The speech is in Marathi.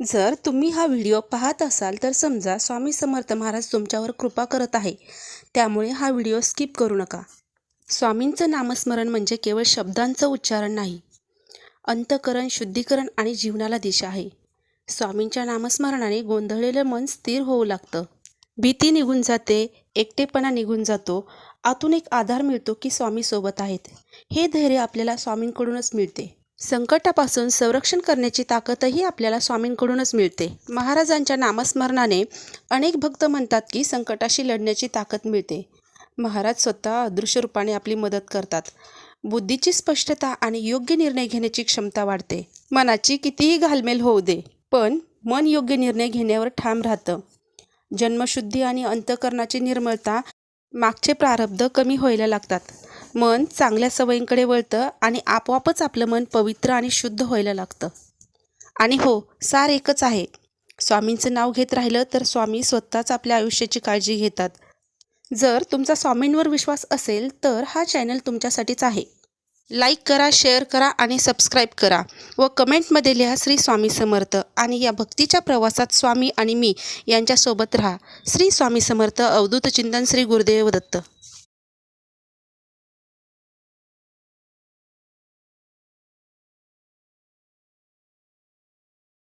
जर तुम्ही हा व्हिडिओ पाहत असाल तर समजा स्वामी समर्थ महाराज तुमच्यावर कृपा करत आहे, त्यामुळे हा व्हिडिओ स्किप करू नका. स्वामींचं नामस्मरण म्हणजे केवळ शब्दांचं उच्चारण नाही, अंतःकरण शुद्धीकरण आणि जीवनाला दिशा आहे. स्वामींच्या नामस्मरणाने गोंधळलेलं मन स्थिर होऊ लागतं, भीती निघून जाते, एकटेपणा निघून जातो, आतून एक आधार मिळतो की स्वामी सोबत आहेत. हे धैर्य आपल्याला स्वामींकडूनच मिळते. संकटापासून संरक्षण करण्याची ताकदही आपल्याला स्वामींकडूनच मिळते. महाराजांच्या नामस्मरणाने अनेक भक्त म्हणतात की संकटाशी लढण्याची ताकद मिळते. महाराज स्वतः अदृश्य रूपाने आपली मदत करतात. बुद्धीची स्पष्टता आणि योग्य निर्णय घेण्याची क्षमता वाढते. मनाची कितीही घालमेल होऊ दे, पण मन योग्य निर्णय घेण्यावर ठाम राहतं. जन्मशुद्धी आणि अंतःकरणाची निर्मलता, मागचे प्रारब्ध कमी व्हायला लागतात. मन चांगल्या सवयींकडे वळतं आणि आपोआपच आपलं मन पवित्र आणि शुद्ध व्हायला लागतं. आणि हो, सार एकच आहे, स्वामींचं नाव घेत राहिलं तर स्वामी स्वतःच आपल्या आयुष्याची काळजी घेतात. जर तुमचा स्वामींवर विश्वास असेल तर हा चॅनल तुमच्यासाठीच आहे. लाईक करा, शेअर करा आणि सबस्क्राईब करा व कमेंटमध्ये लिहा श्री स्वामी समर्थ. आणि या भक्तीच्या प्रवासात स्वामी आणि मी यांच्यासोबत राहा. श्री स्वामी समर्थ. अवधूत चिंतन. श्री गुरुदेव दत्त.